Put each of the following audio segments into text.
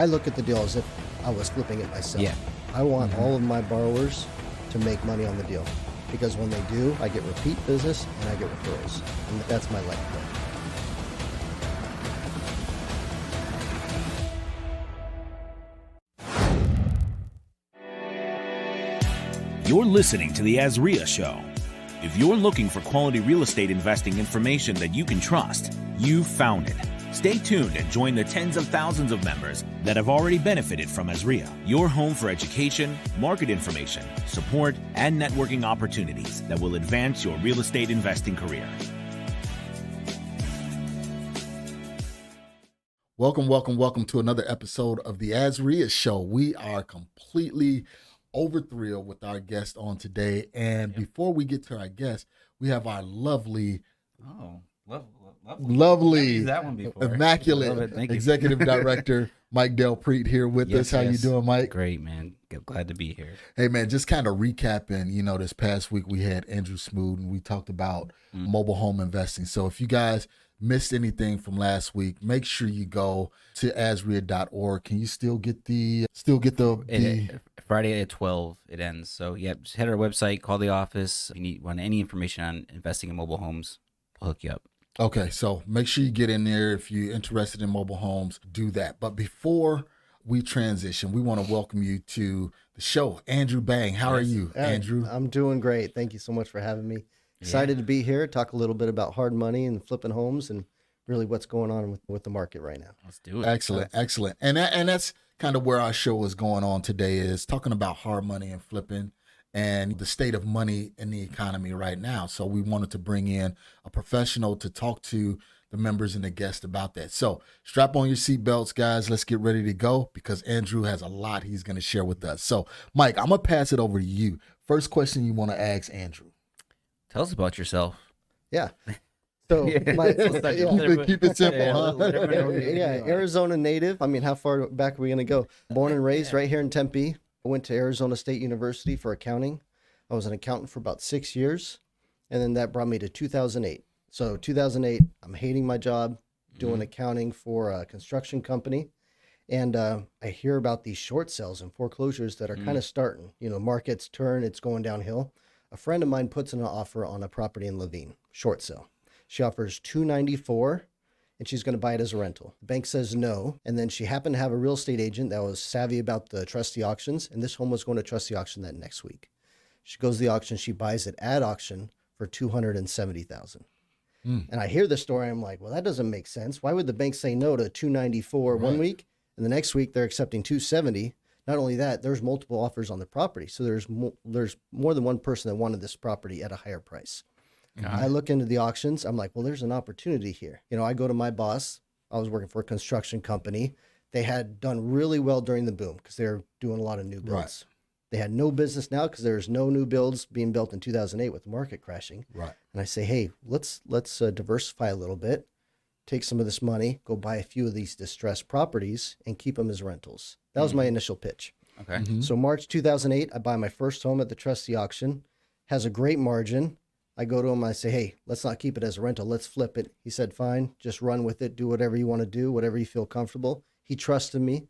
I look at the deal as if I was flipping it myself. Yeah. I want all of my borrowers to make money on the deal, because when they do, I get repeat business and I get referrals, and that's my lifeblood. You're listening to the AZREIA Show. If you're looking for quality real estate investing information that you can trust, you've found it. Stay tuned and join the tens of thousands of members that have already benefited from AZREIA, your home for education, market information, support, and networking opportunities that will advance your real estate investing career. Welcome to another episode of the AZREIA Show. We are completely over thrilled with our guest on today. And before we get to our guest, we have our lovely, That one before. immaculate executive director, Mike Delpreet, here with us. How you doing, Mike? Great, man. Glad to be here. Hey, man, just kind of recapping, this past week we had Andrew Smoot and we talked about mobile home investing. So if you guys missed anything from last week, make sure you go to azrea.org. Can you still get the Friday at 12 it ends. So just head to our website, call the office. If you want any information on investing in mobile homes, we'll hook you up. Okay, so make sure you get in there. If you're interested in mobile homes, do that. But before we transition, we want to welcome you to the show. Andrew Bang, how are you, Andrew? I'm doing great. Thank you so much for having me. Excited to be here, talk a little bit about hard money and flipping homes and really what's going on with the market right now. Let's do it. Excellent. And that's kind of where our show is going on today, is talking about hard money and flipping and the state of money in the economy right now. So we wanted to bring in a professional to talk to the members and the guests about that. So strap on your seatbelts, guys. Let's get ready to go, because Andrew has a lot he's going to share with us. So, Mike, I'm going to pass it over to you. First question you want to ask Andrew. Tell us about yourself. Yeah. So keep it simple, huh? Arizona native. I mean, how far back are we going to go? Born and raised right here in Tempe. I went to Arizona State University for accounting. I was an accountant for about 6 years, and then that brought me to 2008. So 2008, I'm hating my job, doing accounting for a construction company, and I hear about these short sales and foreclosures that are kind of starting. Markets turn, it's going downhill. A friend of mine puts in an offer on a property in Levine, short sale. She offers $294, and she's going to buy it as a rental. The bank says no, and then she happened to have a real estate agent that was savvy about the trustee auctions, and this home was going to trustee auction that next week. She goes to the auction, she buys it at auction for $270,000. And I hear the story, I'm like, well, that doesn't make sense. Why would the bank say no to $294 one week, and the next week they're accepting $270? Not only that, there's multiple offers on the property, so there's more than one person that wanted this property at a higher price. I look into the auctions. I'm like, well, there's an opportunity here. I go to my boss. I was working for a construction company. They had done really well during the boom because they were doing a lot of new builds. Right. They had no business now because there's no new builds being built in 2008 with the market crashing. Right. And I say, hey, let's diversify a little bit, take some of this money, go buy a few of these distressed properties and keep them as rentals. That was my initial pitch. Okay. So March 2008, I buy my first home at the trustee auction. Has a great margin. I go to him, I say, hey, let's not keep it as a rental. Let's flip it. He said, fine, just run with it. Do whatever you want to do, whatever you feel comfortable. He trusted me.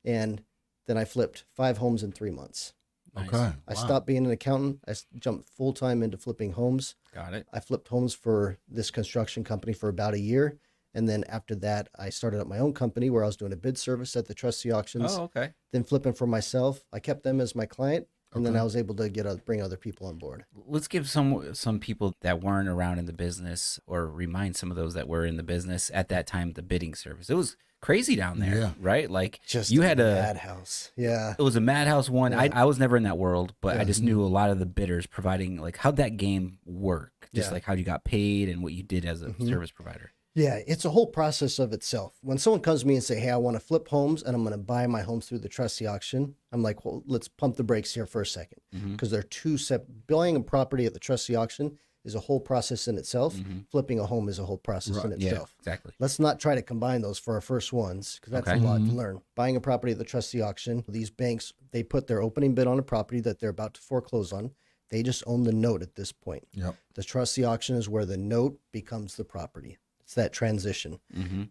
And then I flipped 5 homes in 3 months. Nice. Okay. I stopped being an accountant. I jumped full-time into flipping homes. Got it. I flipped homes for this construction company for about a year. And then after that, I started up my own company where I was doing a bid service at the trustee auctions. Oh, okay. Then flipping for myself. I kept them as my client. And then I was able to bring other people on board. Let's give some people that weren't around in the business, or remind some of those that were in the business at that time, the bidding service. It was crazy down there, right? Like, just you had a madhouse. Yeah. It was a madhouse one. Yeah. I was never in that world, but I just knew a lot of the bidders providing, like, how'd that game work? Just like how you got paid and what you did as a service provider. Yeah, it's a whole process of itself. When someone comes to me and say, hey, I want to flip homes and I'm going to buy my homes through the trustee auction, I'm like, well, let's pump the brakes here for a second. Because they're two separate. Buying a property at the trustee auction is a whole process in itself. Flipping a home is a whole process in itself. Yeah, exactly. Let's not try to combine those for our first ones, because that's a lot to learn. Buying a property at the trustee auction, these banks, they put their opening bid on a property that they're about to foreclose on. They just own the note at this point. Yep. The trustee auction is where the note becomes the property. It's that transition.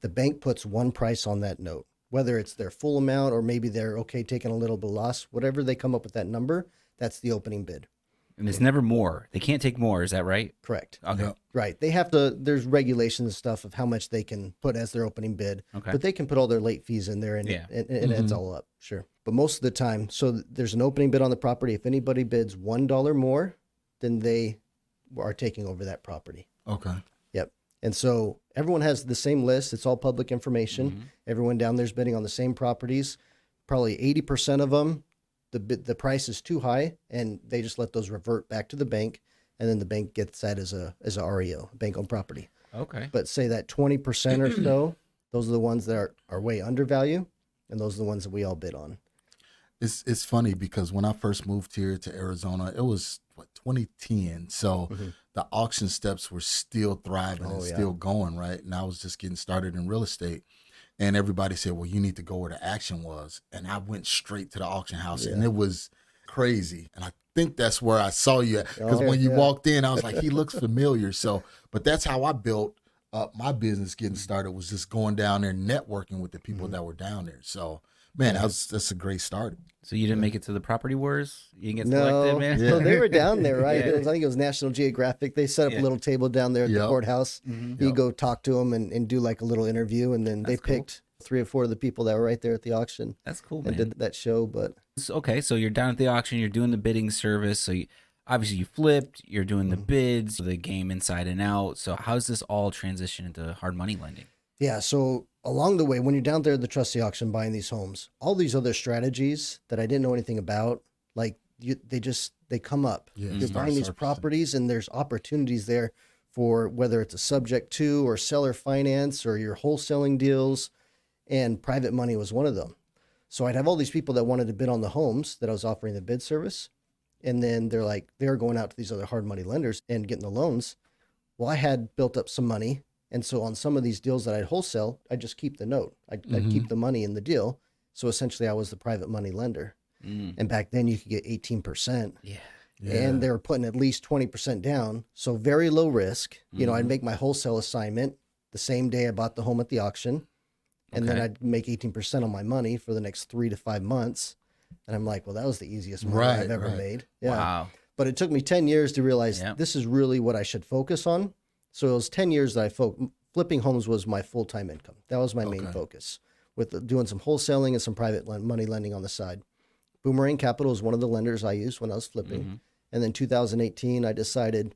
The bank puts one price on that note. whether it's their full amount or maybe they're okay taking a little bit of loss, whatever they come up with that number, that's the opening bid. And it's never more. They can't take more. Is that right? Correct. Okay. Yeah. Right. They have to, there's regulations and stuff of how much they can put as their opening bid, Okay. but they can put all their late fees in there and Yeah. it adds all up. Sure. But most of the time, so there's an opening bid on the property. If anybody bids $1 more, then they are taking over that property. Okay. Yep. And so everyone has the same list. It's all public information. Everyone down there's bidding on the same properties. Probably 80% of them, the price is too high, and they just let those revert back to the bank, and then the bank gets that as a REO, bank-owned property. Okay. But say that 20% or so, those are the ones that are way undervalued, and those are the ones that we all bid on. It's funny because when I first moved here to Arizona, it was 2010. So the auction steps were still thriving and still going, right? And I was just getting started in real estate. And everybody said, well, you need to go where the action was. And I went straight to the auction house and it was crazy. And I think that's where I saw you at. Because when you walked in, I was like, he looks familiar. So, but that's how I built up my business getting started, was just going down there and networking with the people that were down there. So, man, that's a great start. So you didn't make it to the property wars? You didn't get selected, man? No, they were down there, right? I think it was National Geographic. They set up a little table down there at the courthouse. You go talk to them and do like a little interview, and then they picked 3 or 4 of the people that were right there at the auction. That's cool, and man. did that show. But Okay, so you're down at the auction, you're doing the bidding service. So obviously you flipped, you're doing the bids, the game inside and out. So how's this all transition into hard money lending? yeah, so along the way, when you're down there at the trustee auction buying these homes, all these other strategies that I didn't know anything about, like they come up. You're buying these properties, and there's opportunities there for whether it's a subject to or seller finance or your wholesaling deals, and private money was one of them. So I'd have all these people that wanted to bid on the homes that I was offering the bid service, and then they're going out to these other hard money lenders and getting the loans. Well, I had built up some money. And so on some of these deals that I'd wholesale, I'd just keep the note. I'd keep the money in the deal. So essentially I was the private money lender. And back then you could get 18%. Yeah. And they were putting at least 20% down. So very low risk. You know, I'd make my wholesale assignment the same day I bought the home at the auction. And then I'd make 18% on my money for the next 3 to 5 months. And I'm like, well, that was the easiest money I've ever made. Yeah. Wow. But it took me 10 years to realize this is really what I should focus on. So it was 10 years that flipping homes was my full-time income. That was my main focus, with doing some wholesaling and some private money lending on the side. Boomerang Capital is one of the lenders I used when I was flipping. And then 2018, I decided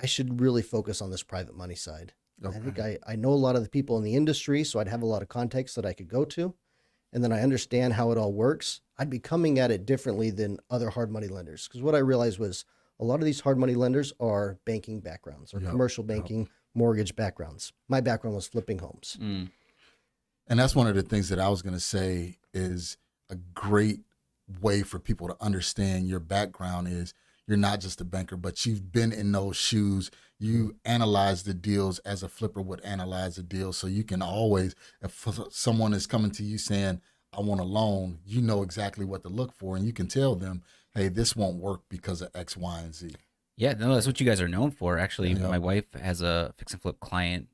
I should really focus on this private money side. I think I know a lot of the people in the industry, so I'd have a lot of contacts that I could go to. And then I understand how it all works. I'd be coming at it differently than other hard money lenders. Because what I realized was a lot of these hard money lenders are banking backgrounds or commercial banking, mortgage backgrounds. My background was flipping homes. And that's one of the things that I was going to say is a great way for people to understand your background is you're not just a banker, but you've been in those shoes. You analyze the deals as a flipper would analyze a deal. So you can always, if someone is coming to you saying, I want a loan, you know exactly what to look for. And you can tell them, hey, this won't work because of X, Y, and Z. Yeah, no, that's what you guys are known for. Actually, my wife has a fix and flip client.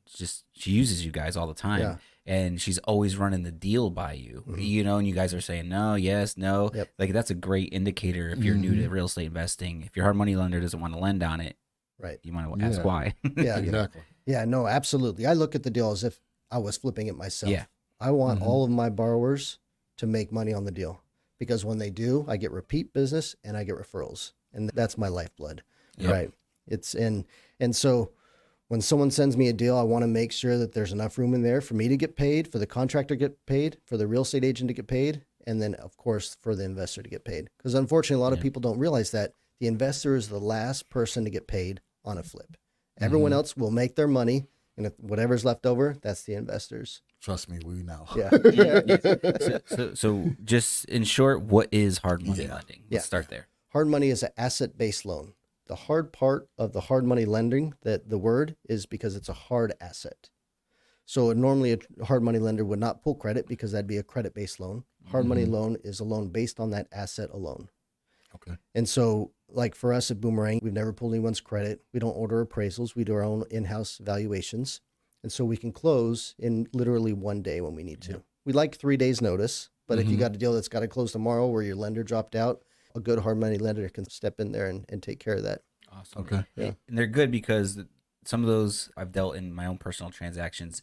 She uses you guys all the time, and she's always running the deal by you. You know, and you guys are saying no, yes, no. Like that's a great indicator if you're new to real estate investing. If your hard money lender doesn't want to lend on it, you want to ask why. Exactly. Yeah, no, absolutely. I look at the deal as if I was flipping it myself. Yeah. I want all of my borrowers to make money on the deal, because when they do, I get repeat business and I get referrals, and that's my lifeblood. Right. And so when someone sends me a deal, I want to make sure that there's enough room in there for me to get paid, for the contractor to get paid, for the real estate agent to get paid, and then of course for the investor to get paid. Because unfortunately, a lot of people don't realize that the investor is the last person to get paid on a flip. Everyone else will make their money, and if whatever's left over, that's the investors. Trust me, we know. So just in short, what is hard money lending? Let's start there. Hard money is an asset-based loan. The hard part of the hard money lending, that the word is because it's a hard asset. So normally a hard money lender would not pull credit because that'd be a credit-based loan. Hard money loan is a loan based on that asset alone. Okay. And so like for us at Boomerang, we've never pulled anyone's credit. We don't order appraisals. We do our own in-house valuations. And so we can close in literally one day when we need to. We like 3 days notice, but if you got a deal that's got to close tomorrow where your lender dropped out, a good hard money lender can step in there and take care of that. Awesome. Okay. Yeah. And they're good because some of those I've dealt in my own personal transactions.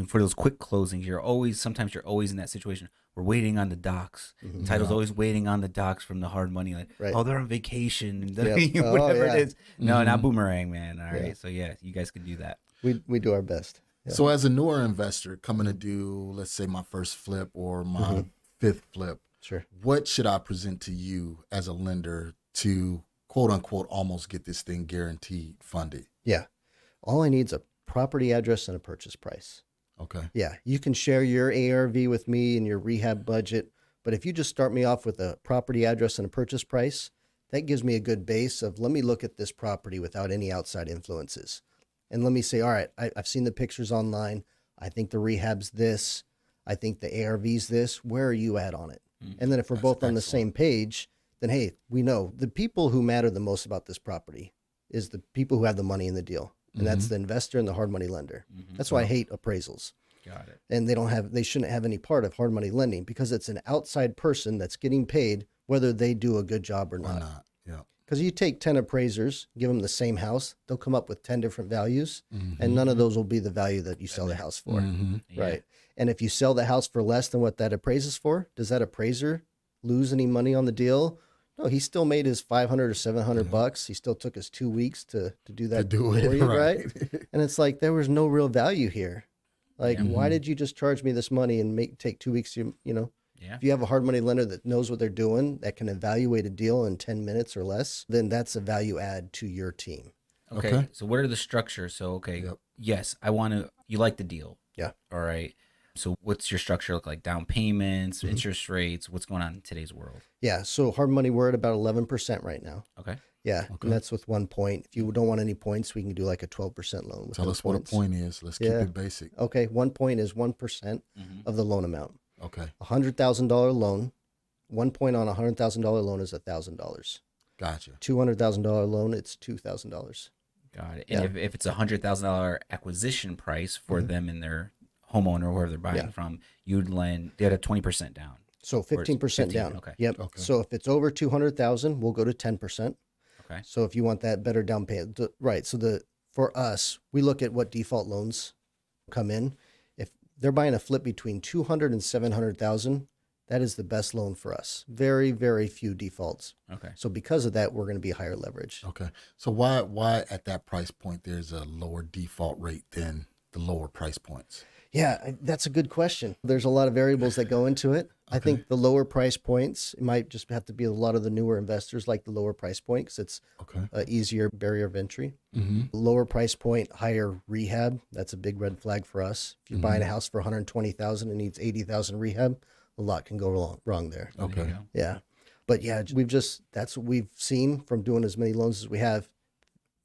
For those quick closings, sometimes you're always in that situation. We're waiting on the docs. Title's always waiting on the docs from the hard money. Like, Right. oh, they're on vacation. Yep. Whatever yeah. it is. No, not boomerang, man. All right. So yeah, you guys can do that. We do our best. Yeah. So as a newer investor coming to do, let's say, my first flip or my fifth flip, Sure. what should I present to you as a lender to quote unquote almost get this thing guaranteed funded? Yeah. All I need is a property address and a purchase price. Okay. Yeah. You can share your ARV with me and your rehab budget. But if you just start me off with a property address and a purchase price, that gives me a good base of let me look at this property without any outside influences. And let me say, all right, I've seen the pictures online. I think the rehab's this. I think the ARV's this. Where are you at on it? And then if we're both on the same page, then hey, we know the people who matter the most about this property is the people who have the money in the deal. And that's the investor and the hard money lender. That's why I hate appraisals. Got it. And they shouldn't have any part of hard money lending because it's an outside person that's getting paid whether they do a good job or not. Yeah. Because you take 10 appraisers, give them the same house, they'll come up with 10 different values, and none of those will be the value that you sell the house for. Right. And if you sell the house for less than what that appraises for, does that appraiser lose any money on the deal? No, he still made his $500 or $700. He still took us 2 weeks to do that do it, for you, right. right? And it's like there was no real value here. Like, why did you just charge me this money and take 2 weeks? You know, Yeah. if you have a hard money lender that knows what they're doing, that can evaluate a deal in 10 minutes or less, then that's a value add to your team. Okay. So what are the structures? So, yes, you like the deal. Yeah. All right. So what's your structure look like? Down payments, interest rates, what's going on in today's world? Yeah. So hard money, we're at about 11% right now. Okay. Yeah. And that's with 1 point. If you don't want any points, we can do like a 12% loan. With Tell no us points. what a point is. Let's keep it basic. Okay. 1 point is 1% of the loan amount. Okay. $100,000 loan, 1 point on a $100,000 loan is $1,000. Gotcha. $200,000 loan, it's $2,000. Got it. And if it's $100,000 acquisition price for them and their homeowner, whoever they're buying from, you'd lend, they had a 20% down. So 15% down. Okay. Yep. Okay. So if it's over 200,000, we'll go to 10%. Okay. So if you want that better down payment, right? So for us, we look at what default loans come in. If they're buying a flip between 200 and 700,000, that is the best loan for us. Very, very few defaults. Okay. So because of that, we're going to be higher leverage. Okay. So why at that price point there's a lower default rate than the lower price points? Yeah, that's a good question. There's a lot of variables that go into it. I think the lower price points, it might just have to be a lot of the newer investors like the lower price point because it's an easier barrier of entry. Lower price point, higher rehab. That's a big red flag for us. If you're buying a house for 120,000 and needs 80,000 rehab, a lot can go wrong there. Okay. Yeah. But yeah, that's what we've seen from doing as many loans as we have.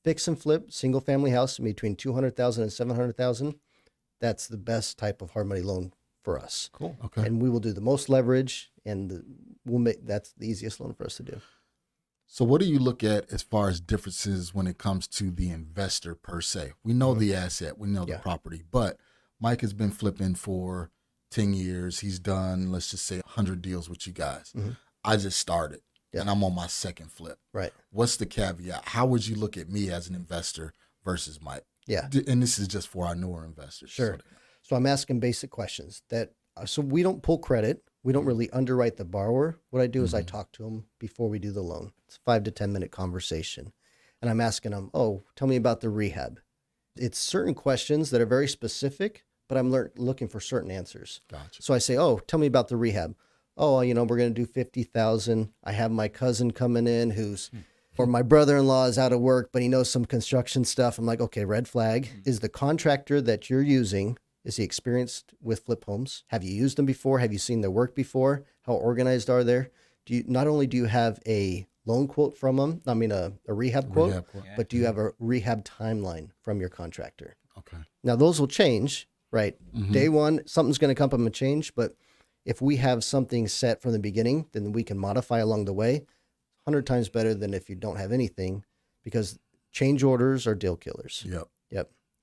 Fix and flip, single family house between 200,000 and 700,000. That's the best type of hard money loan for us. Cool. Okay. And we will do the most leverage and that's the easiest loan for us to do. So what do you look at as far as differences when it comes to the investor per se? We know the asset, we know the property, but Mike has been flipping for 10 years. He's done, let's just say 100 deals with you guys. I just started and I'm on my second flip. Right. What's the caveat? How would you look at me as an investor versus Mike? Yeah. And this is just for our newer investors. Sure. So I'm asking basic questions so we don't pull credit. We don't really underwrite the borrower. What I do is I talk to them before we do the loan. It's a 5 to 10 minute conversation. And I'm asking them, tell me about the rehab. It's certain questions that are very specific, but I'm looking for certain answers. Gotcha. So I say, tell me about the rehab. We're going to do 50,000. I have my cousin coming in or my brother-in-law is out of work, but he knows some construction stuff. I'm like, okay, red flag. Is the contractor that you're using, is he experienced with flip homes? Have you used them before? Have you seen their work before? How organized are they? Not only do you have a loan quote from them, a rehab quote, but do you have a rehab timeline from your contractor? Okay. Now those will change, right? Day one, something's going to come up and change, but if we have something set from the beginning, then we can modify along the way. 100 times better than if you don't have anything, because change orders are deal killers. Yep.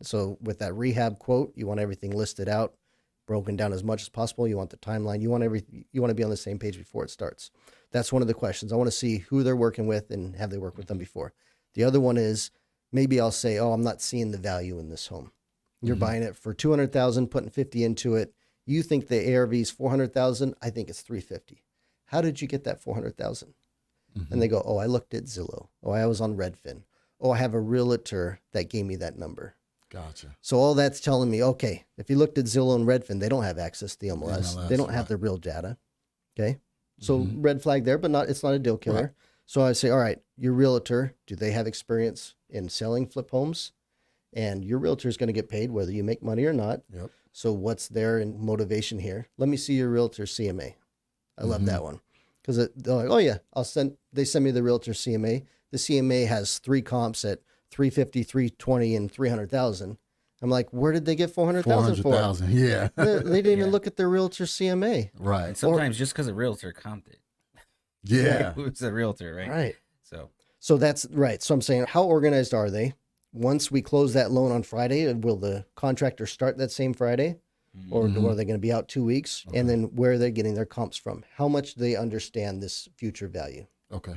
So with that rehab quote, you want everything listed out. broken down as much as possible. You want the timeline. You want to be on the same page before it starts. That's one of the questions. I want to see who they're working with and have they worked with them before. The other one is maybe I'll say, oh, I'm not seeing the value in this home. You're buying it for $200,000, putting 50 into it. You think the ARV is 400,000. I think it's 350. How did you get that 400,000? And they go, oh, I looked at Zillow. Oh, I was on Redfin. Oh, I have a realtor that gave me that number. Gotcha. So all that's telling me, okay, if you looked at Zillow and Redfin, they don't have access to the MLS. They don't have the real data. Okay. So red flag there, but it's not a deal killer. Right. So I say, all right, your realtor, do they have experience in selling flip homes? And your realtor is going to get paid whether you make money or not. Yep. So what's their motivation here? Let me see your realtor CMA. I love that one. Because they're like, oh yeah, they send me the realtor CMA. The CMA has 3 comps at 350, 320, and 300,000. I'm like, where did they get 400,000 for? 400,000, yeah. They didn't even look at their realtor CMA. Right. And sometimes just because a realtor comped it. Yeah. Who's a realtor, right? Right. So that's right. So I'm saying, how organized are they? Once we close that loan on Friday, will the contractor start that same Friday? Or are they going to be out 2 weeks? Okay. And then where are they getting their comps from? How much do they understand this future value? Okay.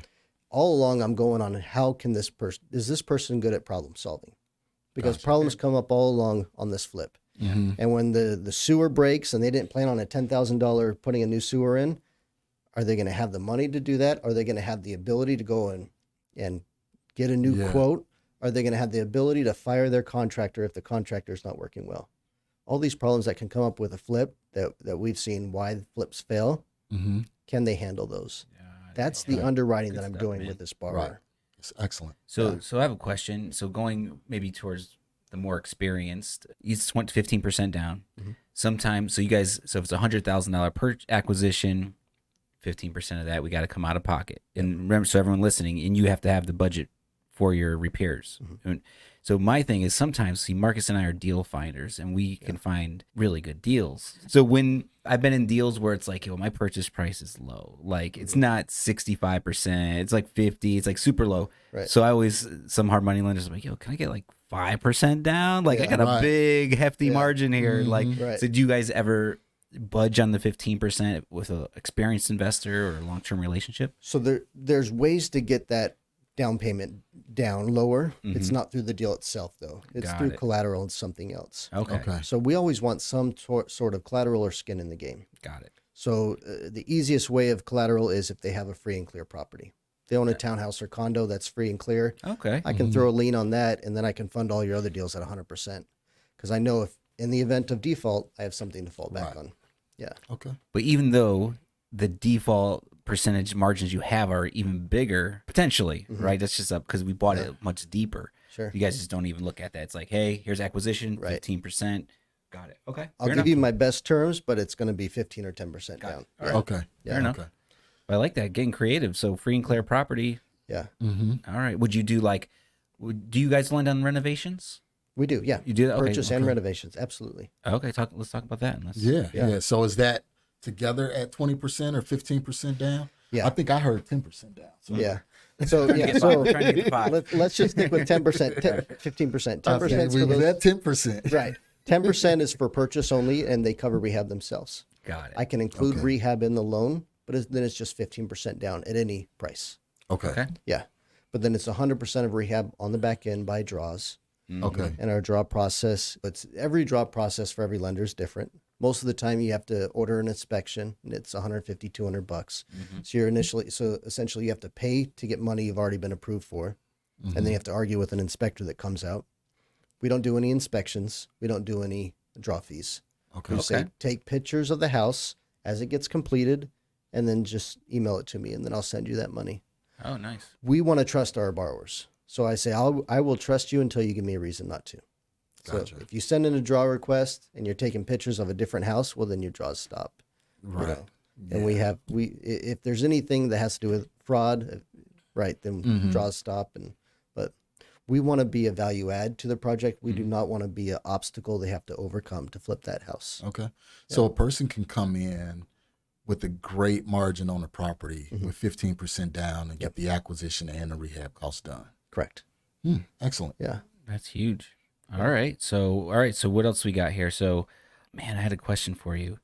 All along, I'm going on how can is this person good at problem solving? Because problems come up all along on this flip. And when the sewer breaks and they didn't plan on a $10,000 putting a new sewer in, are they going to have the money to do that? Are they going to have the ability to go and get a new quote? Are they going to have the ability to fire their contractor if the contractor is not working well? All these problems that can come up with a flip that we've seen why flips fail, can they handle those? That's the underwriting that I'm doing with this borrower. Right. It's excellent. So I have a question. So going maybe towards the more experienced, you just went to 15% down. Sometimes, so if it's $100,000 per acquisition, 15% of that, we got to come out of pocket. And remember, so everyone listening, and you have to have the budget for your repairs. So my thing is sometimes, see, Marcus and I are deal finders, and we can find really good deals. So when I've been in deals where it's like, yo, my purchase price is low. Like, it's not 65%. It's like 50. It's like super low. Right. So some hard money lenders are like, yo, can I get like 5% down? Like, I got a big, hefty margin here. So do you guys ever budge on the 15% with an experienced investor or a long-term relationship? So there's ways to get that down payment down lower. It's not through the deal itself, though. It's through collateral and something else. Okay. So we always want some sort of collateral or skin in the game. Got it. So the easiest way of collateral is if they have a free and clear property. If they own a townhouse or condo that's free and clear. Okay. I can throw a lien on that, and then I can fund all your other deals at 100%. Because I know if in the event of default, I have something to fall back on. Yeah. Okay. But even though the default percentage margins you have are even bigger, potentially, right? That's just up because we bought it much deeper. Sure. You guys just don't even look at that. It's like, hey, here's acquisition, 15%. Got it. Okay. I'll give you my best terms, but it's going to be 15 or 10% down. Right. Okay. Yeah. Fair enough. Okay. But I like that, getting creative. So free and clear property. Yeah. All right. Would you do do you guys lend on renovations? We do. Yeah. You do that? Okay. Purchase and renovations. Absolutely. Okay. Let's talk about that. Yeah. So is that together at 20% or 15% down? Yeah. I think I heard 10% down. So. Yeah. So yeah. So trying to get the 5. let's just stick with 10%, 15%. 10% is for those. That 10%. Right. 10% is for purchase only, and they cover rehab themselves. Got it. I can include rehab in the loan, but then it's just 15% down at any price. Okay. Yeah. But then it's 100% of rehab on the back end by draws. Okay. And our draw process, every draw process for every lender is different. Most of the time you have to order an inspection, and it's $150, $200. So essentially you have to pay to get money you've already been approved for. And then you have to argue with an inspector that comes out. We don't do any inspections. We don't do any draw fees. Okay. We say, take pictures of the house as it gets completed, and then just email it to me, and then I'll send you that money. Oh, nice. We want to trust our borrowers. So I say, I will trust you until you give me a reason not to. Gotcha. So if you send in a draw request and you're taking pictures of a different house, well, then your draws stop. Right. And if there's anything that has to do with fraud, right, then draws stop. But we want to be a value add to the project. We do not want to be an obstacle they have to overcome to flip that house. Okay. So a person can come in with a great margin on the property with 15% down and get the acquisition and the rehab costs done. Correct. Excellent. Yeah. That's huge. All right. So what else we got here? So Man, I had a question for you.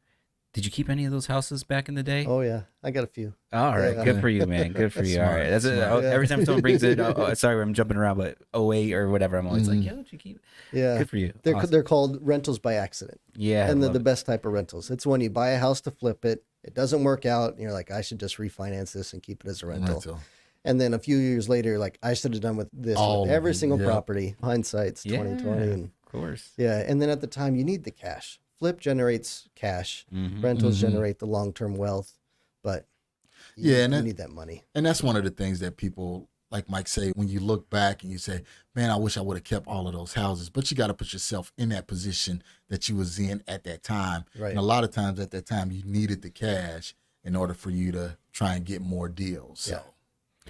Did you keep any of those houses back in the day? Oh yeah, I got a few. All right, Yeah. good for you, man. Good for you. All Smart, right, that's it. smart. Every time someone brings it, sorry, I'm jumping around, but 08 or whatever, I'm always like, yo, did you keep? Yeah, Good for you. They're Awesome. they're called rentals by accident. Yeah, And they're love the it. best type of rentals. It's when you buy a house to flip it, it doesn't work out, and you're like, I should just refinance this and keep it as a rental. And then a few years later, you're like, I should have done with this All with of every it, single yep. property. Hindsight's Yeah, 2020, and of course. yeah. And then at the time, you need the cash. Flip generates cash. Mhm. Rentals generate the long-term wealth, but Yeah, and you that- need that money. And that's one of the things that people, like Mike say, when you look back and you say, man, I wish I would have kept all of those houses. But you got to put yourself in that position that you was in at that time. Right. And a lot of times at that time, you needed the cash in order for you to try and get more deals. So. Yeah.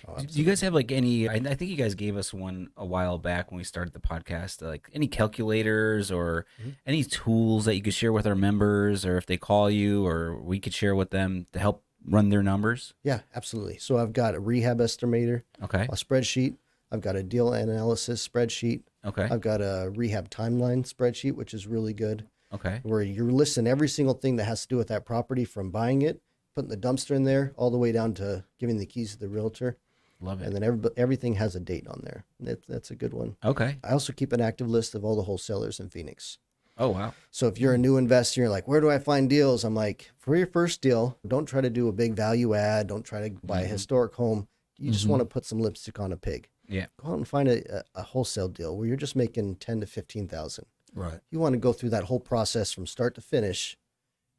Oh, Do you guys have like any? I think you guys gave us one a while back when we started the podcast. Like any calculators or any tools that you could share with our members, or if they call you, or we could share with them to help run their numbers. Yeah, absolutely. So I've got a rehab estimator, Okay. a spreadsheet. I've got a deal analysis spreadsheet. Okay. I've got a rehab timeline spreadsheet, which is really good, Okay. where you're listing every single thing that has to do with that property, from buying it, putting the dumpster in there, all the way down to giving the keys to the realtor. Love it. And then everything has a date on there. That's a good one. Okay. I also keep an active list of all the wholesalers in Phoenix. Oh wow. So if you're a new investor, you're like, where do I find deals? I'm like, for your first deal, don't try to do a big value add. Don't try to buy a historic home. You just want to put some lipstick on a pig. Yeah. Go out and find a wholesale deal where you're just making 10 to 15,000. Right. You want to go through that whole process from start to finish,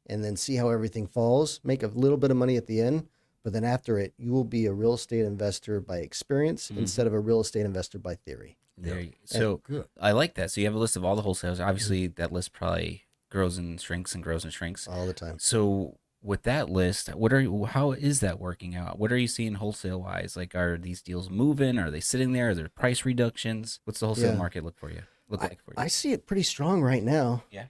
and then see how everything falls. Make a little bit of money at the end, but then after it, you will be a real estate investor by experience instead of a real estate investor by theory. There you, so Good. I like that. So you have a list of all the wholesalers. Obviously, that list probably grows and shrinks and grows and shrinks. All the time. So with that list, how is that working out? What are you seeing wholesale wise? Like, are these deals moving? Are they sitting there? Are there price reductions? What's the wholesale Yeah. market look like for you? I see it pretty strong right now. Yeah.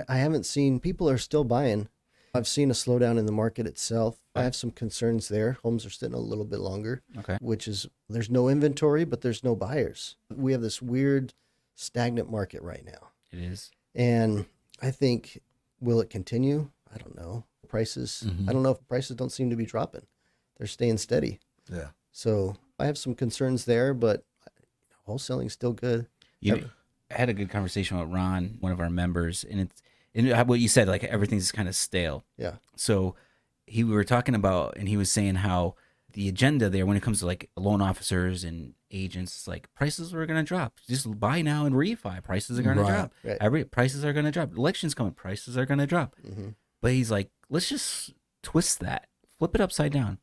I haven't seen, people are still buying. I've seen a slowdown in the market itself. I Okay. have some concerns there. Homes are sitting a little bit longer, Okay. which is, there's no inventory, but there's no buyers. We have this weird stagnant market right now. It is. And I think, will it continue? I don't know. Prices, I don't know if prices don't seem to be dropping. They're staying steady. Yeah. So I have some concerns there, but wholesaling's still good. I had a good conversation with Ron, one of our members, and what you said, like everything's kind of stale. Yeah. So we were talking about, and he was saying how the agenda there, when it comes to like loan officers and agents, it's like prices are going to drop. Just buy now and refi. Prices are going to drop. Right. Prices are going to drop. Elections coming. Prices are going to drop. But he's like, let's just twist that, flip it upside down.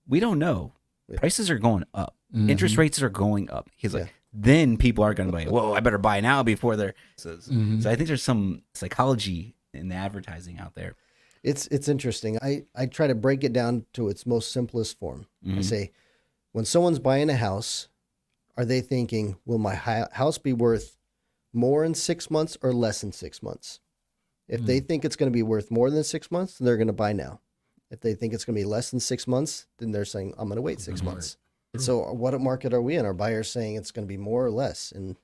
We don't know. Prices are going up. Interest rates are going up. He's like, then people are going to be, whoa, I better buy now before they're. So I think there's some psychology in the advertising out there. It's interesting. I try to break it down to its most simplest form. I say, when someone's buying a house, are they thinking, will my house be worth more in 6 months or less than 6 months? If they think it's going to be worth more than 6 months, then they're going to buy now. If they think it's going to be less than 6 months, then they're saying, I'm going to wait 6 months. So what market are we in? Are buyers saying it's going to be more or less? And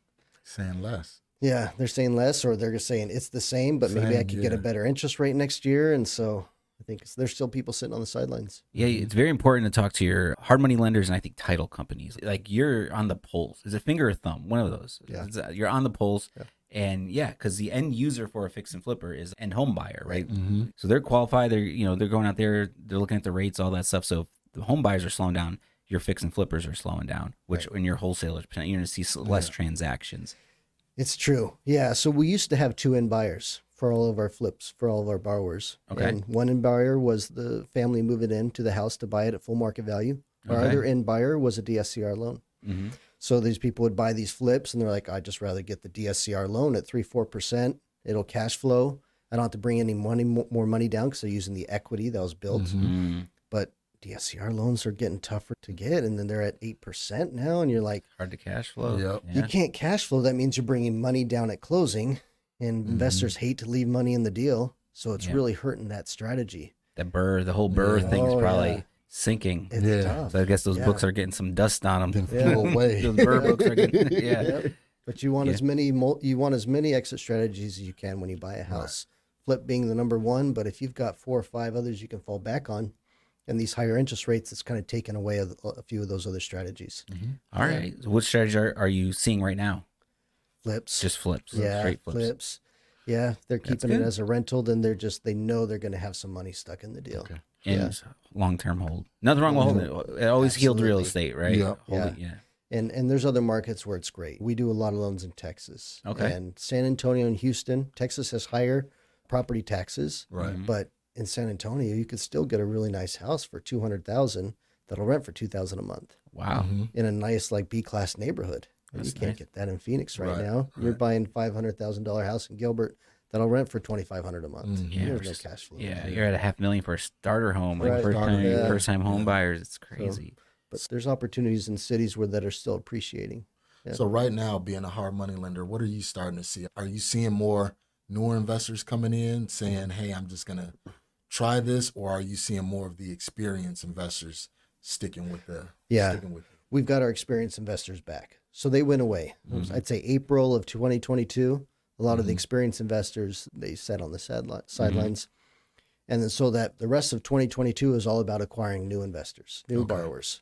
Saying less. yeah, they're saying less, or they're just saying it's the same, but maybe I Same, could get a yeah. better interest rate next year. And so I think there's still people sitting on the sidelines. Yeah, it's very important to talk to your hard money lenders and I think title companies. Like you're on the pulse. Is it finger or thumb? One of those. Yeah. You're on the pulse. Yeah. And yeah, because the end user for a fix and flipper is end home buyer, right? So they're qualified. They're going out there. They're looking at the rates, all that stuff. So if the home buyers are slowing down, your fix and flippers are slowing down, which in your wholesalers, you're going to see less transactions. It's true. Yeah. So we used to have 2 end buyers for all of our flips, for all of our borrowers. Okay. And one end buyer was the family moving into the house to buy it at full market value. Our Okay. other end buyer was a DSCR loan. Mm-hmm. So these people would buy these flips and they're like, I'd just rather get the DSCR loan at 3-4%. It'll cash flow. I don't have to bring any more money down because they're using the equity that was built. But DSCR loans are getting tougher to get. And then they're at 8% now. And you're like, Hard to cash flow. Yep. you can't cash flow. That means you're bringing money down at closing. And investors hate to leave money in the deal. So it's really hurting that strategy. The whole burr thing is Oh, probably yeah. sinking. It's Yeah. tough. So I guess those Yeah. books are getting some dust on them. Then flew away. Those burr books are getting, yeah. Yep. But you want as many exit strategies as you can when you buy a house. flip being the number one, but if you've got 4 or 5 others you can fall back on, and these higher interest rates, it's kind of taken away a few of those other strategies. All right. So what strategy are you seeing right now? Flips. Just flips. Yeah, Straight flips. flips. Yeah, they're keeping it good. as a rental, then they know they're going to have some money stuck in the deal. Okay. And long-term hold. Nothing wrong with holding it. It always healed real Absolutely. estate, right? Yeah. Hold it, yeah. And there's other markets where it's great. We do a lot of loans in Texas. Okay. And San Antonio and Houston. Texas has higher property taxes. Right. But in San Antonio, you could still get a really nice house for $200,000 that'll rent for $2,000 a month Wow. in a nice like B-class neighborhood. And you That's can't nice. get that in Phoenix right Right, now. You're right. buying $500,000 house in Gilbert that'll rent for $2,500 a month. Yeah, There's just- no cash flow. Yeah, you're at $500,000 for a starter home, like Right. Yeah. first time home buyers. It's crazy. But there's opportunities in cities that are still appreciating. Yeah. So right now, being a hard money lender, what are you starting to see? Are you seeing more newer investors coming in saying, "Hey, I'm just gonna try this," or are you seeing more of the experienced investors sticking with it? We've got our experienced investors back. So they went away. I'd say April of 2022. A lot of the experienced investors, they sat on the sidelines. And then so that the rest of 2022 is all about acquiring new investors, new borrowers.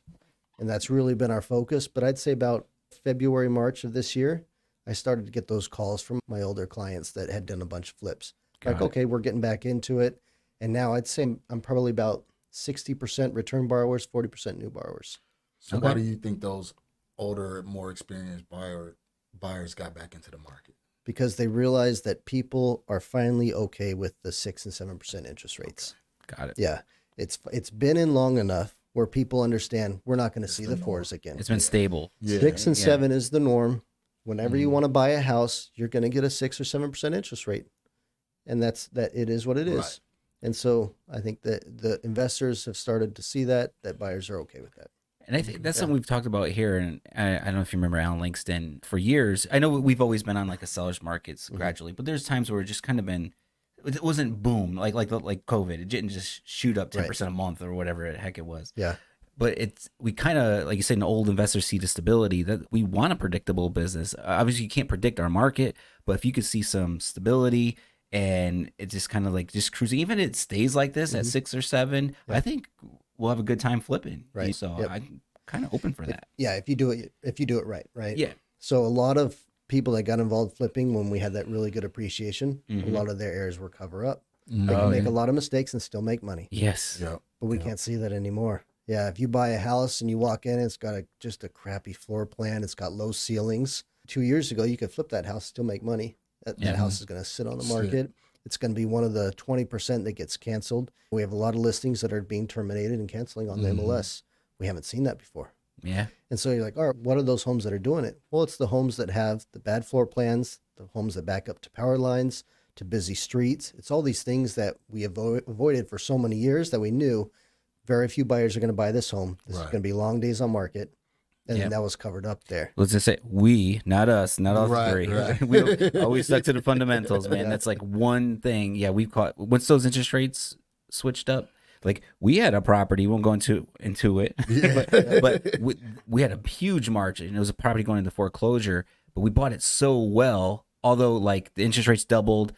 And that's really been our focus. But I'd say about February, March of this year, I started to get those calls from my older clients that had done a bunch of flips. Got it. Okay, we're getting back into it. And now I'd say I'm probably about 60% return borrowers, 40% new borrowers. So why do you think those older, more experienced buyers got back into the market? Because they realize that people are finally okay with the 6 and 7% interest rates. Got it. Yeah, it's been in long enough where people understand we're not going to see the 4s again. It's been stable. Yeah. 6 and 7 is the norm. Whenever you want to buy a house, you're going to get a 6 or 7% interest rate, and that it is what it is. Right. And so I think that the investors have started to see that buyers are okay with that. And I think that's something we've talked about here. And I don't know if you remember Alan Langston for years. I know we've always been on like a seller's markets gradually, but there's times where it just kind of been, it wasn't boom like COVID. It didn't just shoot up 10% a month or whatever the heck it was. Yeah. But we kind of, like you said, an old investors see the stability that we want a predictable business. Obviously, you can't predict our market, but if you could see some stability and it's just kind of like just cruising, even if it stays like this at 6 or 7, I think we'll have a good time flipping. Right. So Yep. I'm kind of open for that. Yeah, if you do it right. Yeah. So a lot of people that got involved flipping when we had that really good appreciation, a lot of their errors were cover up. They can make a lot of mistakes and still make money. Yes. Yeah. But we can't see that anymore. Yeah, if you buy a house and you walk in, it's got just a crappy floor plan. It's got low ceilings. 2 years ago, you could flip that house, still make money. That house is going to sit on the market. It's going to be one of the 20% that gets canceled. We have a lot of listings that are being terminated and canceling on the MLS. We haven't seen that before. Yeah. And so you're like, all right, what are those homes that are doing it? Well, it's the homes that have the bad floor plans, the homes that back up to power lines, to busy streets. It's all these things that we avoided for so many years that we knew very few buyers are going to buy this home. This is going to be long days on market. And that was covered up there. Let's just say we, not us, not all Right, three. right. We always stuck to the fundamentals, man. That's like one thing. Yeah, we've caught once those interest rates switched up. Like we had a property, we won't go into it, but we had a huge margin. It was a property going into foreclosure, but we bought it so well. Although like the interest rates doubled,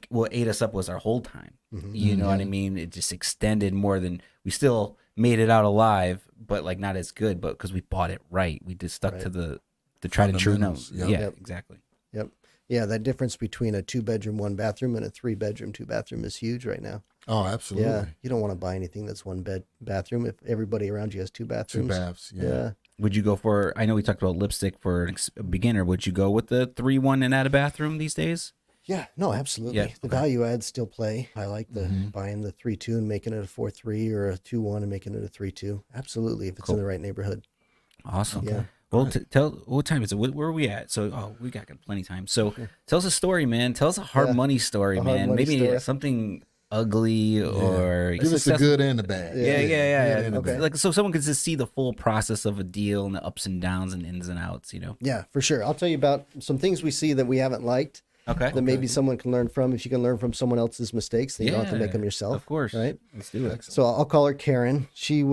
what ate us up was our hold time. You know what I mean? It just extended more than we still made it out alive, but like not as good. But because we bought it right, we just stuck to the tried and true notes. Yep. Yeah, exactly. Yep. Yeah, that difference between a 2-bedroom, 1-bathroom and a 3-bedroom, 2-bathroom is huge right now. Oh, absolutely. Yeah, you don't want to buy anything that's 1-bathroom if everybody around you has 2 bathrooms. 2 baths. Yeah. Would you go for? I know we talked about lipstick for a beginner. Would you go with the 3-1 and add a bathroom these days? Yeah, no, absolutely. Yeah, The value adds still play. I like the buying the 3-2 and making it a 4-3 or a 2-1 and making it a 3-2. Absolutely, if it's in the right neighborhood. Awesome. Yeah. Well, tell what time is it? Where are we at? So, we got plenty of time. So, tell us a story, man. Tell us a hard money story, hard man. money Maybe story. something ugly or Give us the successful. good and the bad. Yeah. and the Okay. bad. Like so, someone could just see the full process of a deal and the ups and downs and ins and outs. You know. Yeah, for sure. I'll tell you about some things we see that we haven't liked Okay. that maybe someone can learn from. If you can learn from someone else's mistakes, then you don't have to make them Yeah, yourself. Of course. Right? Let's do it. So I'll call her Karen. She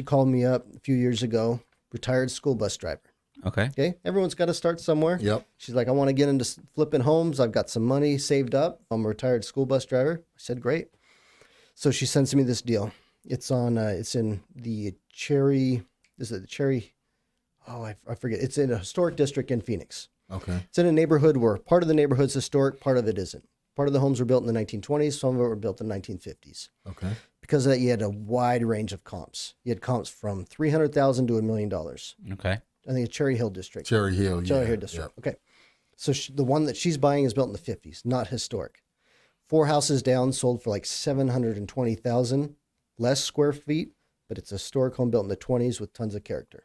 called me up a few years ago, retired school bus driver. Okay. Okay. Everyone's got to start somewhere. Yep. She's like, I want to get into flipping homes. I've got some money saved up. I'm a retired school bus driver. I said, great. So she sends me this deal. It's in the Cherry. Is it the Cherry? Oh, I forget. It's in a historic district in Phoenix. Okay. It's in a neighborhood where part of the neighborhood's historic, part of it isn't. Part of the homes were built in the 1920s. Some of it were built in the 1950s. Okay. Because of that, you had a wide range of comps. You had comps from $300,000 to $1 million. Okay. I think it's Cherry Hill District. Cherry Hill. Cherry Hill District. Yep. Okay. So the one that she's buying is built in the 50s, not historic. 4 houses down, sold for like $720,000, less square feet, but it's a historic home built in the 20s with tons of character.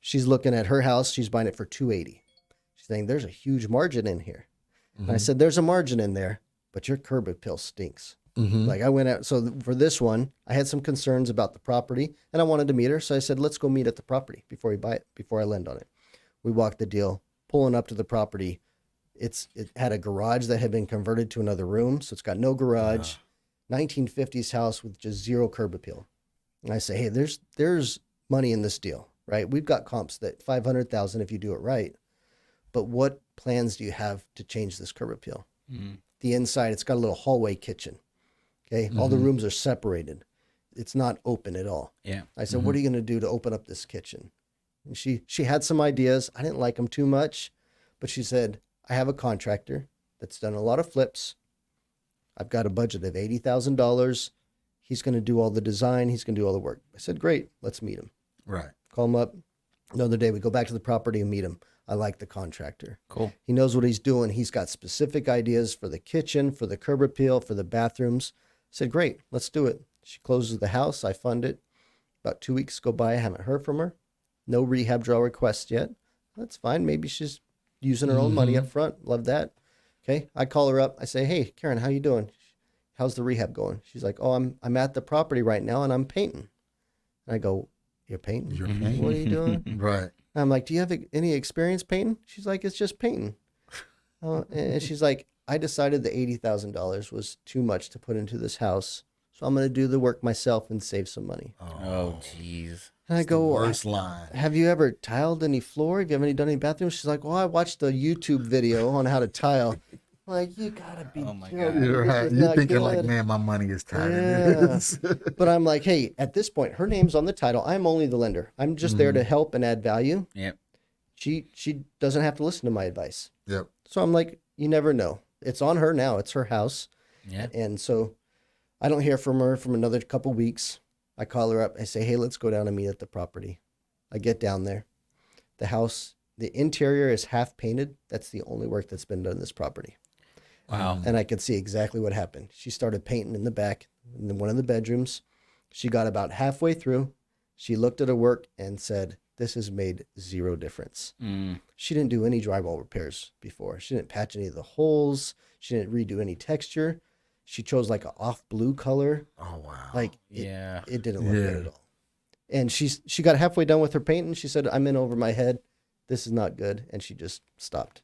She's looking at her house. She's buying it for $280,000. She's saying there's a huge margin in here. And I said, there's a margin in there, but your curb appeal stinks. Like I went out. So for this one, I had some concerns about the property and I wanted to meet her. So I said, let's go meet at the property before we buy it, before I lend on it. We walked the deal, pulling up to the property. It had a garage that had been converted to another room. So it's got no garage, 1950s house with just zero curb appeal. And I say, hey, there's money in this deal, right? We've got comps that 500,000 if you do it right. But what plans do you have to change this curb appeal? The inside, it's got a little hallway kitchen. Okay. All the rooms are separated. It's not open at all. Yeah. I said, what are you going to do to open up this kitchen? And she had some ideas. I didn't like them too much, but she said, I have a contractor that's done a lot of flips. I've got a budget of $80,000. He's going to do all the design. He's going to do all the work. I said, great. Let's meet him. Right. Call him up. Another day, we go back to the property and meet him. I like the contractor. Cool. He knows what he's doing. He's got specific ideas for the kitchen, for the curb appeal, for the bathrooms. I said, great, let's do it. She closes the house. I fund it. About 2 weeks go by. I haven't heard from her. No rehab draw request yet. That's fine. Maybe she's using her own money up front. Love that. Okay. I call her up. I say, hey, Karen, how you doing? How's the rehab going? She's like, oh, I'm at the property right now and I'm painting. And I go, you're painting? You're painting? What are you doing? Right. I'm like, do you have any experience painting? She's like, it's just painting. And she's like, I decided the $80,000 was too much to put into this house. So I'm going to do the work myself and save some money. Oh, jeez. And I go, Worst line. have you ever tiled any floor? Have you ever done any bathrooms? She's like, well, I watched a YouTube video on how to tile. I'm like, you gotta be joking. You're right. You're thinking like, man, my money is tied in this. But I'm like, hey, at this point, her name's on the title. I'm only the lender. I'm just there to help and add value. Yep. She doesn't have to listen to my advice. Yep. So I'm like, you never know. It's on her now. It's her house. Yeah. And so I don't hear from her from another couple weeks. I call her up. I say, hey, let's go down and meet at the property. I get down there. The house, the interior is half painted. That's the only work that's been done in this property. Wow. And I could see exactly what happened. She started painting in the back in one of the bedrooms. She got about halfway through. She looked at her work and said, this has made zero difference. She didn't do any drywall repairs before. She didn't patch any of the holes. She didn't redo any texture. She chose like an off blue color. Oh, wow. Like, it didn't look good at all. And she got halfway done with her painting. She said, I'm in over my head. This is not good. And she just stopped.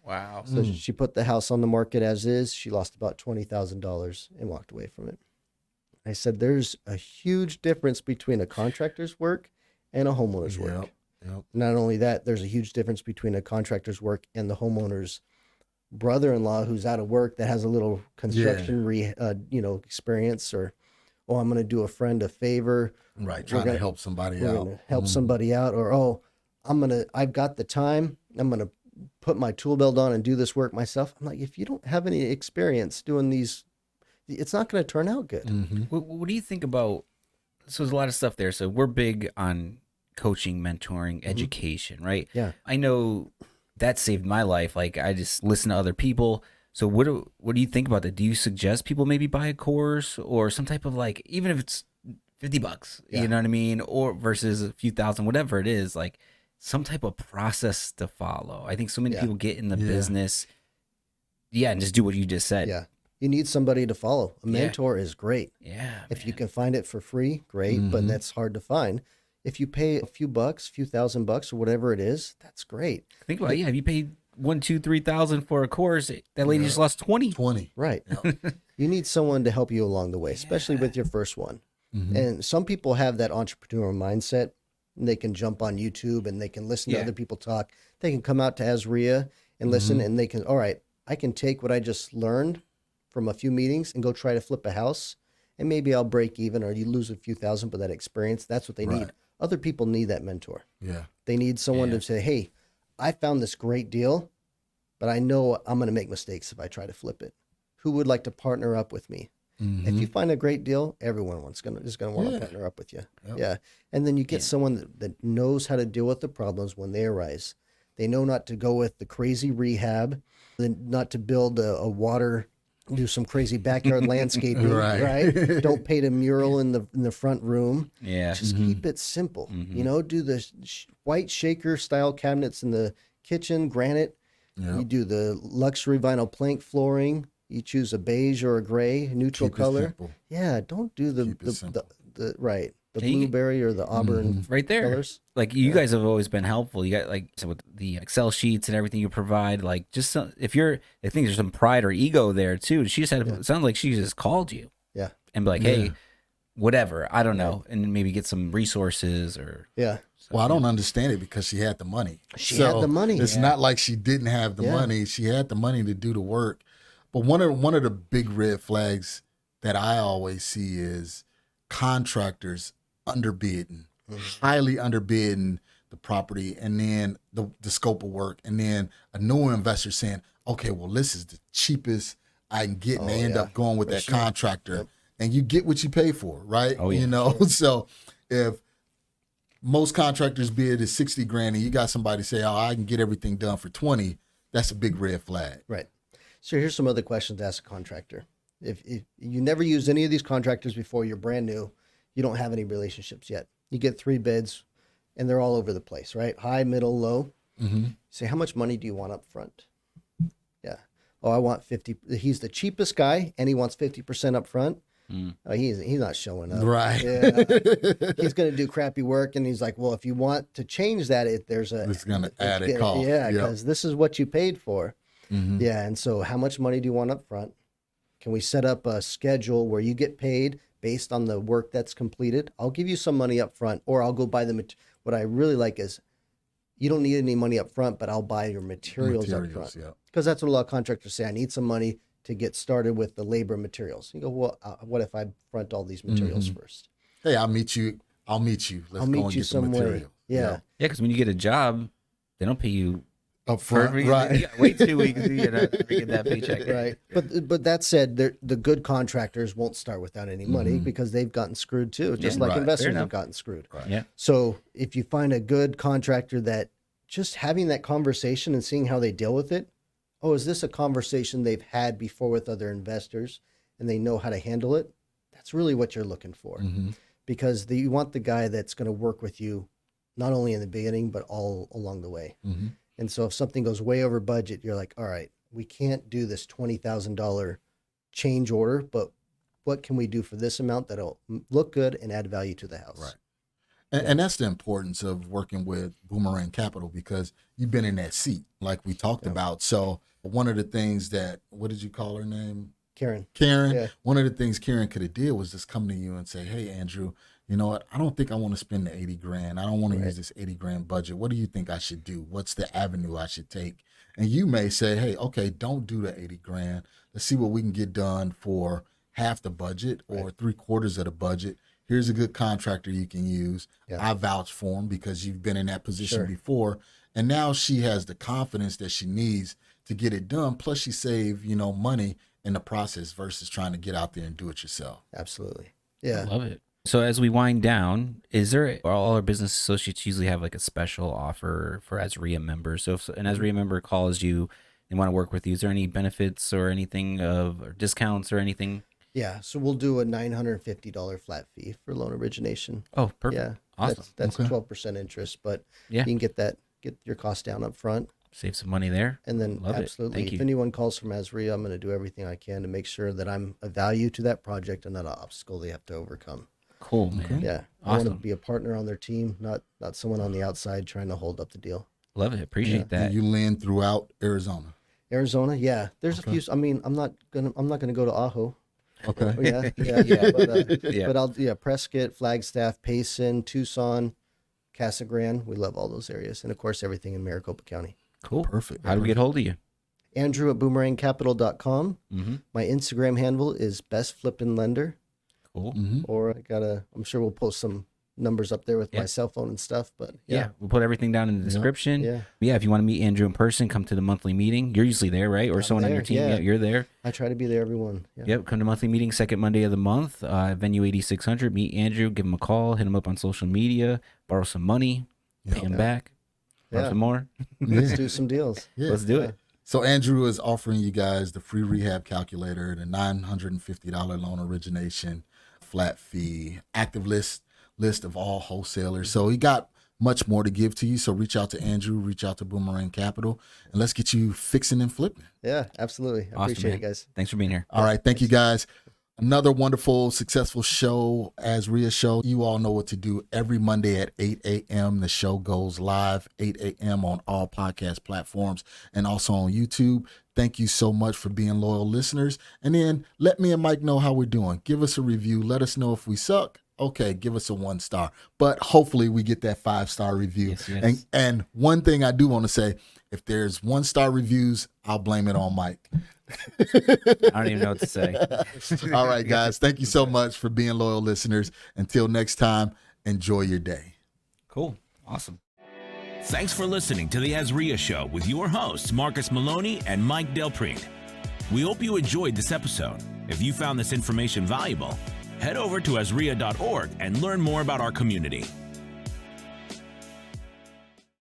Wow. So she put the house on the market as is. She lost about $20,000 and walked away from it. I said, there's a huge difference between a contractor's work and a homeowner's work. Yep. Not only that, there's a huge difference between a contractor's work and the homeowner's brother-in-law who's out of work that has a little construction experience, or, oh, I'm going to do a friend a favor. Right. Trying to help somebody We're out. going to help somebody out, or, oh, I've got the time. I'm going to put my tool belt on and do this work myself. I'm like, if you don't have any experience doing these, it's not going to turn out good. What do you think about, so there's a lot of stuff there. So we're big on coaching, mentoring, education, right? Yeah. I know that saved my life. Like, I just listen to other people. So what do you think about that? Do you suggest people maybe buy a course or some type of, like, even if it's $50, you know what I mean? Or versus a few thousand, whatever it is, like some type of process to follow. I think so many people get in the business. Yeah. And just do what you just said. Yeah. You need somebody to follow. A mentor is great. Yeah. If you can find it for free, great, but that's hard to find. If you pay a few bucks, a few $1,000 or whatever it is, that's great. Think about it. Yeah. If you paid $1,000, $2,000, $3,000 for a course, that lady just lost 20. Right. You need someone to help you along the way, especially with your first one. And some people have that entrepreneurial mindset. and they can jump on YouTube and they can listen to other people talk. They can come out to AZREIA and listen, and they can, all right, I can take what I just learned from a few meetings and go try to flip a house, and maybe I'll break even or you lose a few thousand, but that experience, that's what they need. Other people need that mentor. Yeah. They need someone to say, hey, I found this great deal, but I know I'm going to make mistakes if I try to flip it. Who would like to partner up with me? If you find a great deal, everyone is going to want to partner up with you. Yeah. And then you get someone that knows how to deal with the problems when they arise. They know not to go with the crazy rehab, not to build a water, do some crazy backyard landscaping, right? Don't paint a mural in the front room. Yeah. Just keep it simple. You know, do the white shaker style cabinets in the kitchen, granite. You do the luxury vinyl plank flooring. You choose a beige or a gray, neutral color. Yeah, don't do the blueberry or the auburn right there. Colors. Like you guys have always been helpful. You got like so with the Excel sheets and everything you provide. Like just some, I think there's some pride or ego there too. She just had it sounds like she just called you. Yeah, and be like, hey, whatever. I don't know, and maybe get some resources or Well, I don't understand it because she had the money. She had the money. It's not like she didn't have the money. She had the money to do the work. But one of the big red flags that I always see is contractors underbidding, highly underbidding the property, and then the scope of work, and then a newer investor saying, okay, well, this is the cheapest I can get, and they end up going with that contractor, and you get what you pay for, right? You know, so if most contractors bid is 60 grand and you got somebody say, oh, I can get everything done for 20, that's a big red flag. Right. So here's some other questions to ask a contractor. If you never used any of these contractors before, you're brand new, you don't have any relationships yet. You get 3 bids and they're all over the place, right? High, middle, low. Say, how much money do you want up front? Yeah. Oh, I want 50. He's the cheapest guy and he wants 50% up front. Oh, he's not showing up. Right. Yeah. He's going to do crappy work. And he's like, well, if you want to change that, it's going to add a cost. Yeah, because this is what you paid for. Yeah, and so how much money do you want up front? Can we set up a schedule where you get paid based on the work that's completed? I'll give you some money up front, or I'll go buy what I really like is you don't need any money up front, but I'll buy your materials up front. Because that's what a lot of contractors say. I need some money to get started with the labor materials. You go, well, what if I front all these materials first? Hey, I'll meet you. Let's go and get the material. Yeah. Yeah, because when you get a job, they don't pay you up front, right? You wait 2 weeks to get that paycheck, right? But that said, the good contractors won't start without any money because they've gotten screwed too, just like investors have gotten screwed. Right. Yeah. So if you find a good contractor that just having that conversation and seeing how they deal with it, oh, is this a conversation they've had before with other investors and they know how to handle it? That's really what you're looking for, because you want the guy that's going to work with you not only in the beginning but all along the way. And so if something goes way over budget, you're like, all right, we can't do this $20,000 change order, but what can we do for this amount that'll look good and add value to the house? Right. And that's the importance of working with Boomerang Capital, because you've been in that seat like we talked about. So one of the things that, what did you call her name? Karen. Yeah. One of the things Karen could have did was just come to you and say, hey, Andrew, you know what? I don't think I want to spend the 80 grand. I don't want to use this 80 grand budget. What do you think I should do? What's the avenue I should take? And you may say, hey, okay, don't do the 80 grand. Let's see what we can get done for half the budget or 3/4 of the budget. Here's a good contractor you can use. I vouch for him because you've been in that position before. And now she has the confidence that she needs to get it done. Plus she save, money in the process versus trying to get out there and do it yourself. Absolutely. Yeah. I love it. So as we wind down, all our business associates usually have like a special offer for AZREIA members. So if an AZREIA member calls you and want to work with you, is there any benefits or anything or discounts or anything? Yeah. So we'll do a $950 flat fee for loan origination. Oh, perfect. Yeah. Awesome. That's 12% interest, but you can get your cost down up front. Save some money there. And then absolutely, if anyone calls from AZREIA, I'm going to do everything I can to make sure that I'm a value to that project and not an obstacle they have to overcome. Cool, man. Okay. Yeah. Awesome. I want to be a partner on their team, not someone on the outside trying to hold up the deal. Love it. Appreciate that. And you lend throughout Arizona. Yeah. There's a few. I mean, I'm not gonna go to Ajo. Okay. Yeah. But I'll Prescott, Flagstaff, Payson, Tucson, Casa Grande. We love all those areas. And of course, everything in Maricopa County. Cool. Perfect. How do we get hold of you? Andrew at boomerangcapital.com. My Instagram handle is bestflippinlender. Cool. Or I'm sure we'll post some numbers up there with my cell phone and stuff. But yeah, we'll put everything down in the description. Yeah. If you want to meet Andrew in person, come to the monthly meeting. You're usually there, right? Or someone on your team. Yeah, you're there. I try to be there every one. Yeah. Yep. Come to monthly meeting, second Monday of the month. Venue 8600. Meet Andrew. Give him a call. Hit him up on social media. Borrow some money. Pay him back. Borrow some more. Let's do some deals. Let's do it. So Andrew is offering you guys the free rehab calculator, the $950 loan origination, flat fee, active list of all wholesalers. So he got much more to give to you. So reach out to Andrew, reach out to Boomerang Capital, and let's get you fixing and flipping. Yeah, absolutely. I appreciate it, guys. Thanks for being here. All right. Thank you, guys. Another wonderful, successful show, AZREIA Show. You all know what to do. Every Monday at 8 a.m., the show goes live, 8 a.m. on all podcast platforms and also on YouTube. Thank you so much for being loyal listeners. And then let me and Mike know how we're doing. Give us a review. Let us know if we suck. Okay, give us a 1 star. But hopefully we get that 5-star review. Yes. And one thing I do want to say, if there's 1-star reviews, I'll blame it on Mike. I don't even know what to say. All right, guys. Thank you so much for being loyal listeners. Until next time, enjoy your day. Cool. Awesome. Thanks for listening to the AZREIA Show with your hosts, Marcus Maloney and Mike Delprete. We hope you enjoyed this episode. If you found this information valuable, head over to azria.org and learn more about our community.